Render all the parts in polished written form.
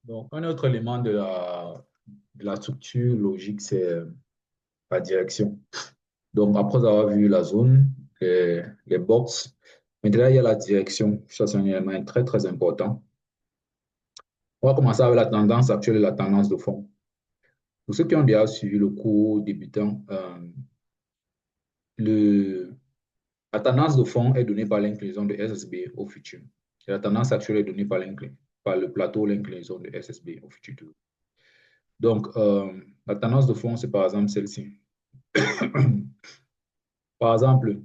Donc, un autre élément de la structure logique, c'est la direction. Donc, après avoir vu la zone, les box, maintenant, il y a la direction. Ça, c'est un élément très, très important. On va commencer avec la tendance actuelle et la tendance de fond. Pour ceux qui ont déjà suivi le cours débutant, le, la tendance de fond est donnée par l'inclinaison de SSB au futur. Et la tendance actuelle est donnée par le plateau, l'inclinaison de SSB au futur. Donc, la tendance de fond, c'est par exemple celle-ci. Par exemple,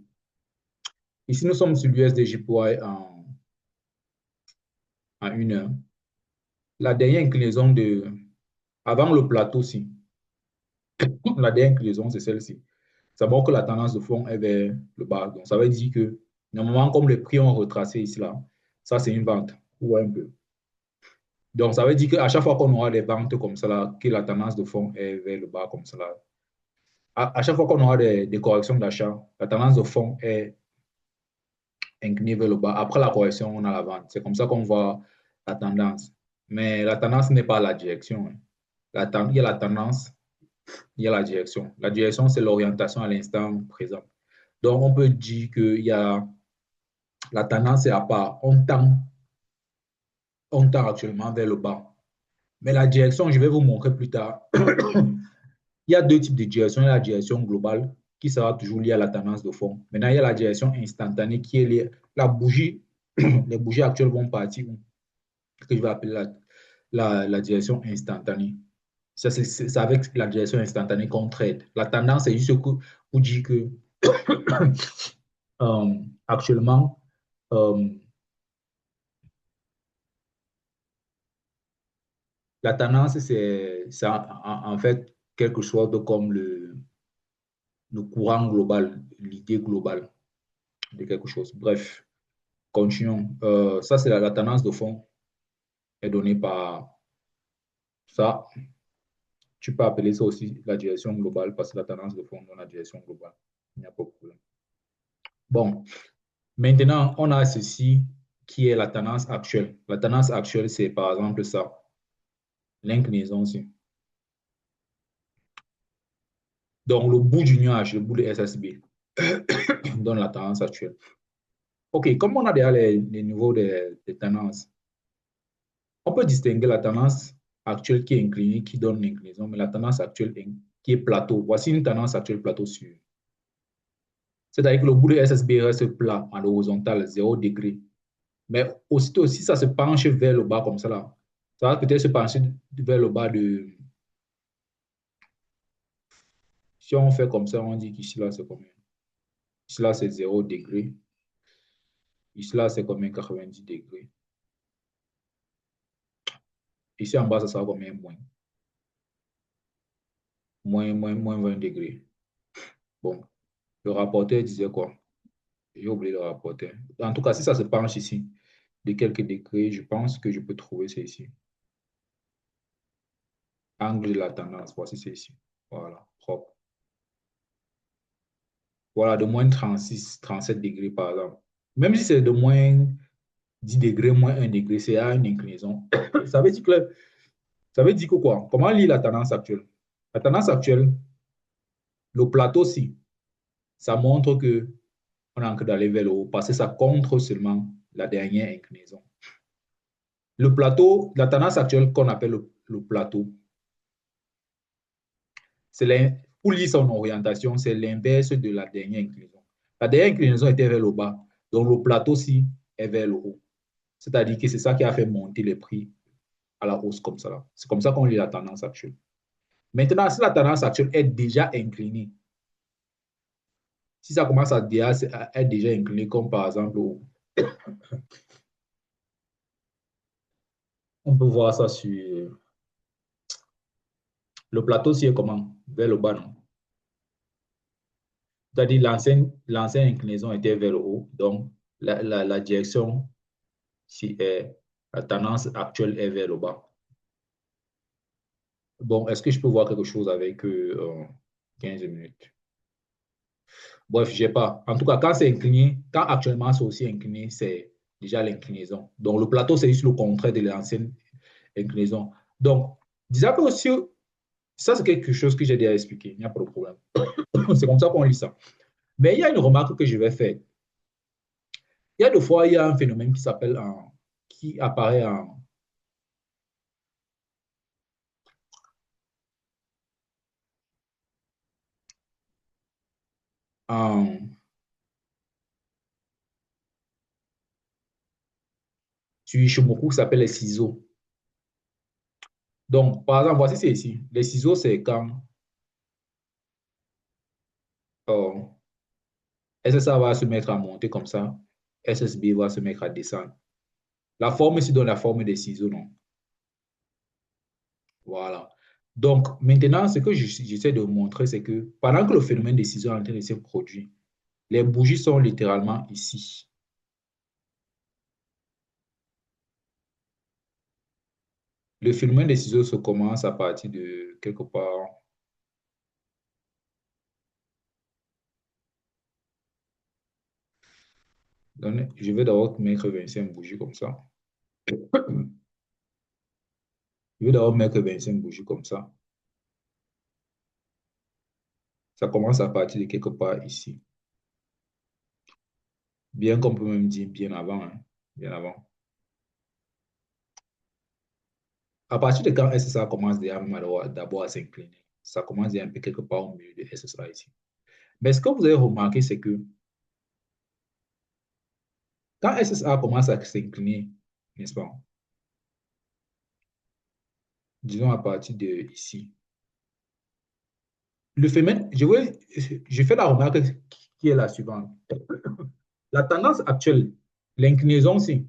ici, nous sommes sur l'USDJPY en 1 heure. La dernière inclinaison avant le plateau-ci, la dernière inclinaison, c'est celle-ci. Ça montre que la tendance de fond est vers le bas. Donc, ça veut dire que, normalement, comme les prix ont retracé ici, là, ça, c'est une vente. Ou un peu. Donc, ça veut dire qu'à chaque fois qu'on aura des ventes comme ça, là, que la tendance de fond est vers le bas comme ça, là, à chaque fois qu'on aura des corrections d'achat, la tendance de fond est incliné vers le bas. Après la correction, on a la vente. C'est comme ça qu'on voit la tendance. Mais la tendance n'est pas la direction. Il y a la tendance, il y a la direction. La direction, c'est l'orientation à l'instant présent. Donc, on peut dire qu'il y a la tendance est à part. On tend actuellement vers le bas. Mais la direction, je vais vous montrer plus tard. Il y a deux types de direction. Il y a la direction globale qui sera toujours liée à la tendance de fond. Maintenant, il y a la direction instantanée qui est liée. La bougie, les bougies actuelles vont partir que je vais appeler la direction instantanée. Ça, c'est avec la direction instantanée qu'on traite. La tendance, c'est juste que, pour dire que actuellement, euh, la tendance, c'est en fait quelque chose de comme le courant global, l'idée globale de quelque chose. Bref, continuons. Ça, c'est la tendance de fond est donnée par ça. Tu peux appeler ça aussi la direction globale parce que la tendance de fond donne la direction globale. Il n'y a pas de problème. Bon, maintenant, on a ceci qui est la tendance actuelle. La tendance actuelle, c'est par exemple ça, l'inclinaison aussi. Donc, le bout du nuage, le bout de SSB, donne la tendance actuelle. OK, comme on a déjà les niveaux des tendances, on peut distinguer la tendance actuelle qui est inclinée, qui donne l'inclinaison, mais la tendance actuelle qui est plateau. Voici une tendance actuelle plateau sur. C'est-à-dire que le bout de SSB reste plat à l'horizontale, 0 degré. Mais aussitôt, si ça se penche vers le bas comme ça, là, ça va peut-être se pencher vers le bas de. Si on fait comme ça, on dit qu'ici, là, c'est combien? Ici, là, c'est 0 degré. Ici, là, c'est combien? 90 degrés. Ici, en bas, ça sera combien? Moins 20 degrés. Bon, le rapporteur disait quoi? J'ai oublié le rapporteur. En tout cas, si ça se penche ici de quelques degrés, je pense que je peux trouver c'est ici. Angle de la tendance, voici c'est ici. Voilà, propre. Voilà, de moins 36, 37 degrés par exemple. Même si c'est de moins 10 degrés, moins 1 degré, c'est à une inclinaison. Ça veut dire que, ça veut dire que quoi? Comment lire la tendance actuelle? La tendance actuelle, le plateau-ci, ça montre que on est en train d'aller vers le haut parce que ça contre seulement la dernière inclinaison. Le plateau, la tendance actuelle qu'on appelle le plateau, pour lire son orientation, c'est l'inverse de la dernière inclinaison. La dernière inclinaison était vers le bas, donc le plateau-ci est vers le haut. C'est-à-dire que c'est ça qui a fait monter les prix à la hausse comme ça. C'est comme ça qu'on lit la tendance actuelle. Maintenant, si la tendance actuelle est déjà inclinée, si ça commence à être déjà incliné, comme par exemple, on peut voir ça sur le plateau, si est comment? Vers le bas, non? C'est-à-dire l'ancienne inclinaison était vers le haut, donc la direction, si est, la tendance actuelle est vers le bas. Bon, est-ce que je peux voir quelque chose avec 15 minutes? Bref, je n'ai pas. En tout cas, quand c'est incliné, quand actuellement c'est aussi incliné, c'est déjà l'inclinaison. Donc, le plateau, c'est juste le contraire de l'ancienne inclinaison. Donc, disons que aussi, ça c'est quelque chose que j'ai déjà expliqué, il n'y a pas de problème. C'est comme ça qu'on lit ça. Mais il y a une remarque que je vais faire. Il y a des fois, il y a un phénomène qui s'appelle, qui apparaît en, sur Ishimoku qui s'appelle les ciseaux. Donc, par exemple, voici c'est ici. Les ciseaux, c'est quand euh, SSA va se mettre à monter comme ça, SSB va se mettre à descendre. La forme ici donne la forme des ciseaux, non? Voilà. Donc, maintenant, ce que j'essaie de montrer, c'est que pendant que le phénomène des ciseaux est en train de se produire, les bougies sont littéralement ici. Le phénomène des ciseaux se commence à partir de quelque part. Je vais d'abord mettre 25 bougies comme ça. Je vais d'abord mettre 25 bougies comme ça. Ça commence à partir de quelque part ici. Bien qu'on peut même dire bien avant, hein, bien avant. À partir de quand SSA commence déjà d'abord à s'incliner, ça commence déjà un peu quelque part au milieu de SSA ici. Mais ce que vous avez remarqué, c'est que quand SSA commence à s'incliner, n'est-ce pas? Disons à partir de ici. Le phénomène, je fais la remarque qui est la suivante. La tendance actuelle, l'inclinaison, si,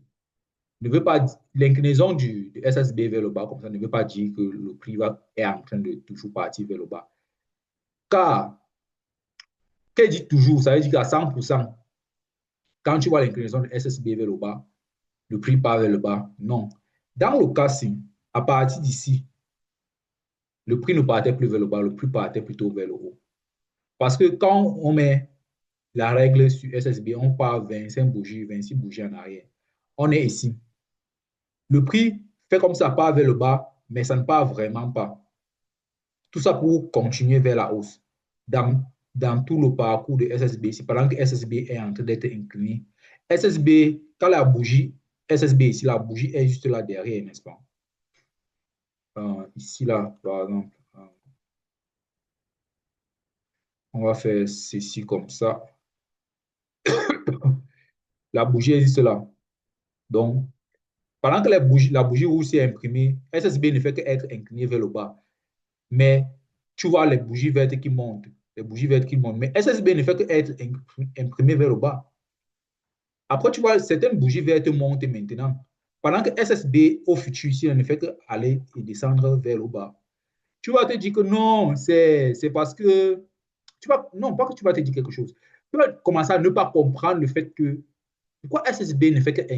ne veut pas, l'inclinaison du SSB vers le bas, comme ça, ne veut pas dire que le prix est en train de toujours partir vers le bas. Car, qu'elle dit toujours, ça veut dire qu'à 100%, quand tu vois l'inclinaison de SSB vers le bas, le prix part vers le bas. Non. Dans le cas ci, à partir d'ici, le prix ne partait plus vers le bas, le prix partait plutôt vers le haut. Parce que quand on met la règle sur SSB, on part 25 bougies, 26 bougies en arrière. On est ici. Le prix fait comme ça part vers le bas, mais ça ne part vraiment pas. Tout ça pour continuer vers la hausse. Dans tout le parcours de SSB, c'est pendant que SSB est en train d'être incliné. SSB, quand la bougie, SSB ici, la bougie est juste là derrière, n'est-ce pas? Ici, là, par exemple, on va faire ceci comme ça. La bougie est juste là. Donc, pendant que la bougie rouge s'est imprimée, SSB ne fait qu'être incliné vers le bas. Mais tu vois les bougies vertes qui montent, les bougies vertes qui montent. Mais SSB ne fait qu'être imprimé vers le bas. Après, tu vois, certaines bougies vertes montent maintenant. Pendant que SSB au futur ici ne fait qu'aller et descendre vers le bas. Tu vas te dire que non, c'est parce que non, pas que tu vas te dire quelque chose. Tu vas commencer à ne pas comprendre le fait que pourquoi SSB ne fait qu'être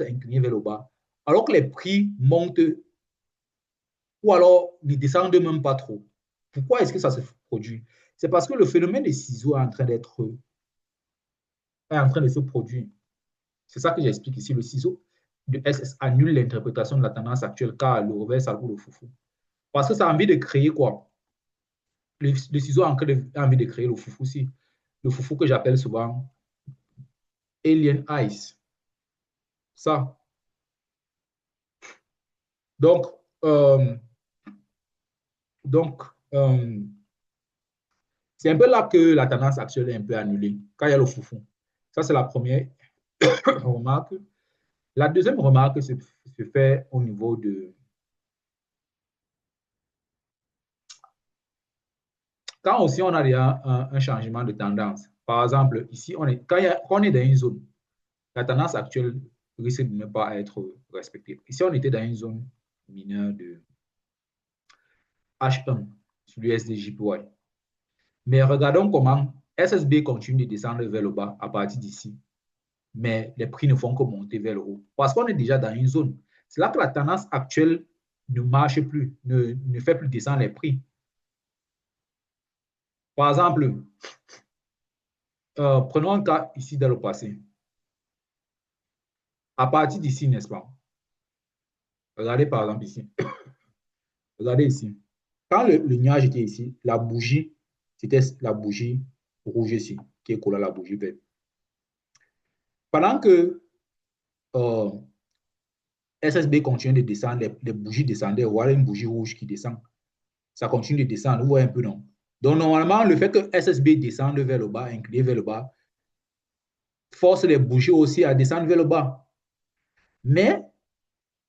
incliné vers le bas, alors que les prix montent ou alors ne descendent même pas trop. Pourquoi est-ce que ça se produit? C'est parce que le phénomène des ciseaux est en train de se produire. C'est ça que j'explique ici. Le ciseau de SS annule l'interprétation de la tendance actuelle car le revers, ça le foufou. Parce que ça a envie de créer quoi? Le ciseau a envie de créer le foufou aussi. Le foufou que j'appelle souvent Alien Eyes. Ça. Donc, euh, donc c'est un peu là que la tendance actuelle est un peu annulée, quand il y a le foufou. Ça, c'est la première remarque. La deuxième remarque se fait au niveau de... Quand aussi on a déjà un changement de tendance, par exemple, ici, quand on est dans une zone, la tendance actuelle risque de ne pas être respectée. Ici, on était dans une zone mineure de H1 sur l'USD-JPY. Mais regardons comment SSB continue de descendre vers le bas à partir d'ici. Mais les prix ne font que monter vers le haut. Parce qu'on est déjà dans une zone. C'est là que la tendance actuelle ne marche plus, ne fait plus descendre les prix. Par exemple, prenons un cas ici dans le passé. À partir d'ici, n'est-ce pas? Regardez par exemple ici. Regardez ici. Quand le nuage était ici, la bougie, c'était la bougie rouge ici, qui est collée à la bougie verte. Pendant que euh, SSB continue de descendre, les bougies descendaient, voilà une bougie rouge qui descend. Ça continue de descendre, vous voyez un peu, non? Donc, normalement, le fait que SSB descende vers le bas, incliné vers le bas, force les bougies aussi à descendre vers le bas. Mais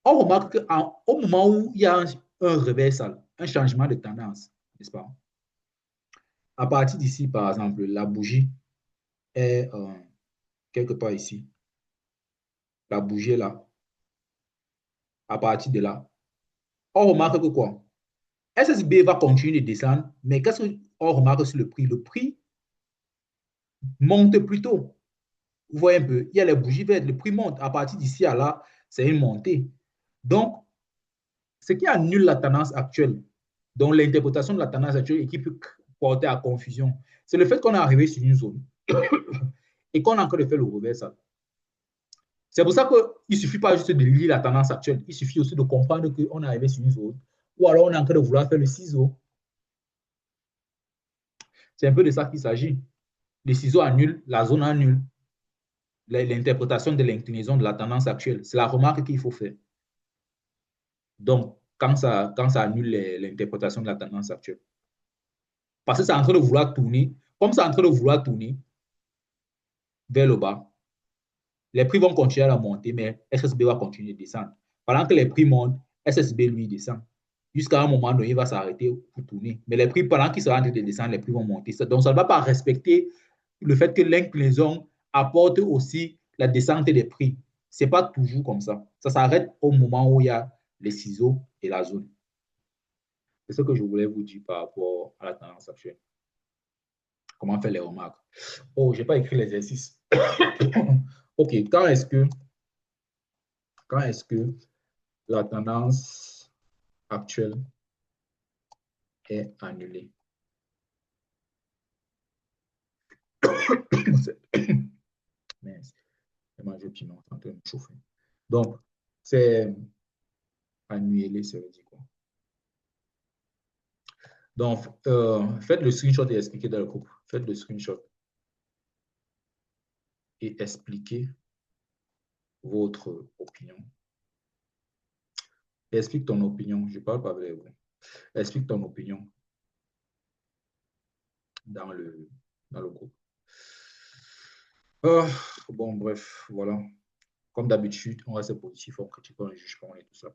on remarque qu'au moment où il y a un reversal, un changement de tendance, n'est-ce pas? À partir d'ici, par exemple, la bougie est quelque part ici. La bougie est là. À partir de là, on remarque que quoi? SSB va continuer de descendre, mais qu'est-ce qu'on remarque sur le prix? Le prix monte plutôt. Vous voyez un peu, il y a les bougies vertes, le prix monte. À partir d'ici à là, c'est une montée. Donc, ce qui annule la tendance actuelle, donc l'interprétation de la tendance actuelle et qui peut porter à confusion, c'est le fait qu'on est arrivé sur une zone et qu'on est en train de faire le reversal. C'est pour ça qu'il ne suffit pas juste de lire la tendance actuelle, il suffit aussi de comprendre qu'on est arrivé sur une zone ou alors on est en train de vouloir faire le ciseau. C'est un peu de ça qu'il s'agit. Le ciseau annule, la zone annule l'interprétation de l'inclinaison de la tendance actuelle. C'est la remarque qu'il faut faire. Donc, quand ça annule l'interprétation de la tendance actuelle. Parce que c'est en train de vouloir tourner, comme c'est en train de vouloir tourner vers le bas, les prix vont continuer à monter, mais SSB va continuer de descendre. Pendant que les prix montent, SSB, lui, descend. Jusqu'à un moment donné, il va s'arrêter pour tourner. Mais les prix, pendant qu'ils sont en train de descendre, les prix vont monter. Donc, ça ne va pas respecter le fait que l'inclinaison apporte aussi la descente des prix. Ce n'est pas toujours comme ça. Ça s'arrête au moment où il y a les ciseaux et la zone. C'est ce que je voulais vous dire par rapport à la tendance actuelle. Comment faire les remarques? Oh, je n'ai pas écrit l'exercice. OK, quand est-ce que la tendance actuelle est annulée? Mince, j'ai mangé piment, c'est en train de me chauffer. Donc, c'est annulé, ça veut dire quoi? Donc, faites le screenshot et expliquez dans le groupe. Faites le screenshot et expliquez votre opinion. Explique ton opinion. Je ne parle pas avec vous. Explique ton opinion dans dans le groupe. Ah, bon, bref, voilà. Comme d'habitude, on reste positif, on critique, on ne juge pas, on est tous là.